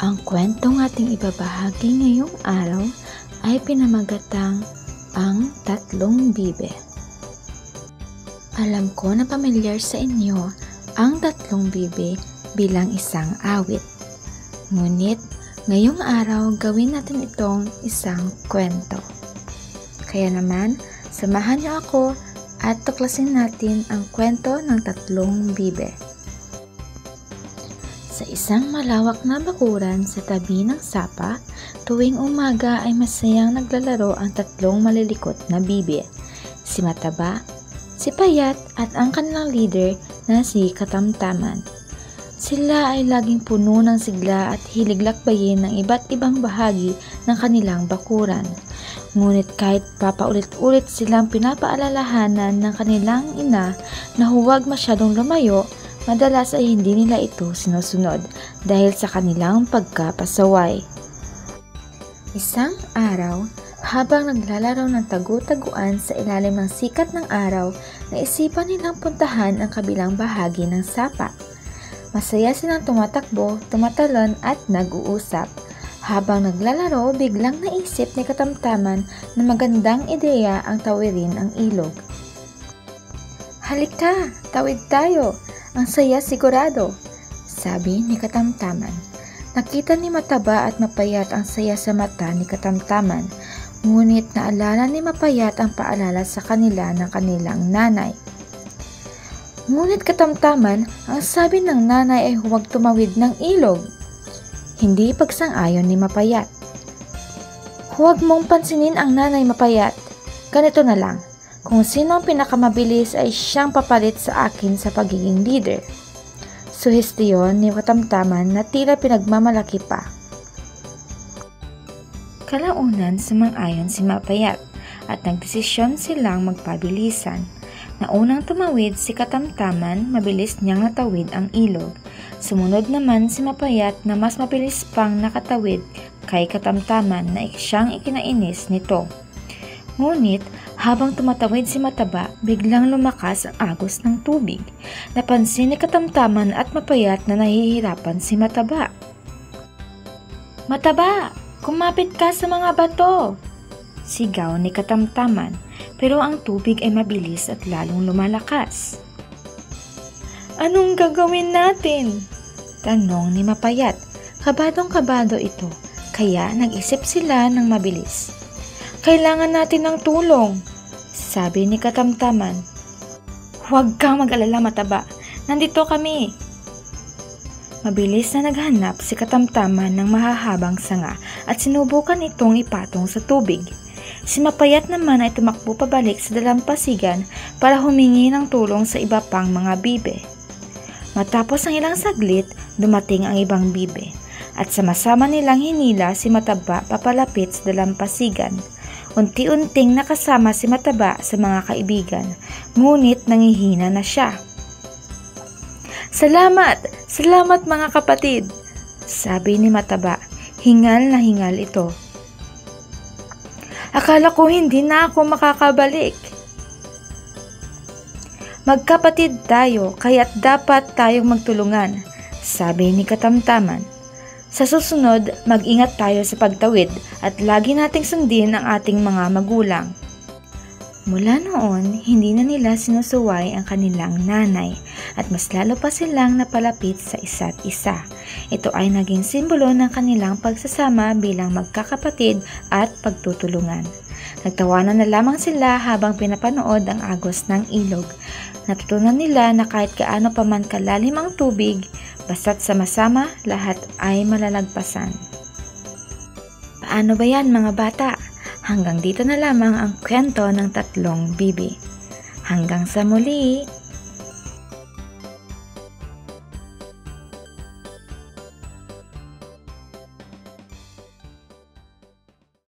Ang kwentong ating ibabahagi ngayong araw ay pinamagatang Ang Tatlong Bibe. Alam ko na pamilyar sa inyo ang Tatlong Bibe bilang isang awit. Ngunit ngayong araw gawin natin itong isang kwento. Kaya naman, samahan niyo ako at tuklasin natin ang kwento ng Tatlong Bibe. Sa isang malawak na bakuran sa tabi ng sapa, tuwing umaga ay masayang naglalaro ang tatlong malilikot na bibe. Si Mataba, si Payat at ang kanilang leader na si Katamtaman. Sila ay laging puno ng sigla at hilig lakbayin ng iba't ibang bahagi ng kanilang bakuran. Ngunit kahit papaulit-ulit silang pinapaalalahanan ng kanilang ina na huwag masyadong lumayo, madalas ay hindi nila ito sinusunod dahil sa kanilang pagkapasaway. Isang araw, habang naglalaro ng tagu-taguan sa ilalim ng sikat ng araw, naisipan nilang puntahan ang kabilang bahagi ng sapa. Masaya silang tumatakbo, tumatalon at nag-uusap. Habang naglalaro, biglang naisip ni Katamtaman na magandang ideya ang tawirin ang ilog. "Halika, tawid tayo! Ang saya sigurado," sabi ni Katamtaman. Nakita ni Mataba at Mapayat ang saya sa mata ni Katamtaman, ngunit naalala ni Mapayat ang paalala sa kanila ng kanilang nanay. Ngunit Katamtaman, ang sabi ng nanay ay huwag tumawid ng ilog. Hindi pagsang-ayon ni Mapayat. "Huwag mong pansinin ang nanay, Mapayat. Ganito na lang. Kung sino ang pinakamabilis ay siyang papalit sa akin sa pagiging leader." Suhestiyon ni Katamtaman na tila pinagmamalaki pa. Kalaunan sumang-ayon si Mapayat at nagdesisyon silang magpabilisan. Naunang tumawid si Katamtaman, mabilis niyang natawid ang ilog. Sumunod naman si Mapayat na mas mabilis pang nakatawid kay Katamtaman na siyang ikinainis nito. Ngunit habang tumatawid si Mataba, biglang lumakas ang agos ng tubig. Napansin ni Katamtaman at Mapayat na nahihirapan si Mataba. "Mataba, kumapit ka sa mga bato!" sigaw ni Katamtaman, pero ang tubig ay mabilis at lalong lumalakas. "Anong gagawin natin?" tanong ni Mapayat. Kabadong-kabado ito, kaya nag-isip sila ng mabilis. "Kailangan natin ng tulong," sabi ni Katamtaman. "Huwag kang mag-alala, Mataba. Nandito kami." Mabilis na naghanap si Katamtaman ng mahahabang sanga at sinubukan itong ipatong sa tubig. Si Mapayat naman ay tumakbo pabalik sa dalampasigan para humingi ng tulong sa iba pang mga bibe. Matapos ang ilang saglit, dumating ang ibang bibe at sama-sama nilang hinila si Mataba papalapit sa dalampasigan. Unti-unting nakasama si Mataba sa mga kaibigan, ngunit nangihina na siya. "Salamat! Salamat mga kapatid!" sabi ni Mataba. Hingal na hingal ito. "Akala ko hindi na ako makakabalik." "Magkapatid tayo, kaya't dapat tayong magtulungan," sabi ni Katamtaman. "Sa susunod, mag-ingat tayo sa pagtawid at lagi nating sundin ang ating mga magulang." Mula noon, hindi na nila sinusuway ang kanilang nanay at mas lalo pa silang napalapit sa isa't isa. Ito ay naging simbolo ng kanilang pagsasama bilang magkakapatid at pagtutulungan. Nagtawanan na lamang sila habang pinapanood ang agos ng ilog. Natutunan nila na kahit gaano pa man kalalim ang tubig, basta't sama-sama, lahat ay malalagpasan. Paano ba yan mga bata? Hanggang dito na lamang ang kwento ng Tatlong Bibe. Hanggang sa muli!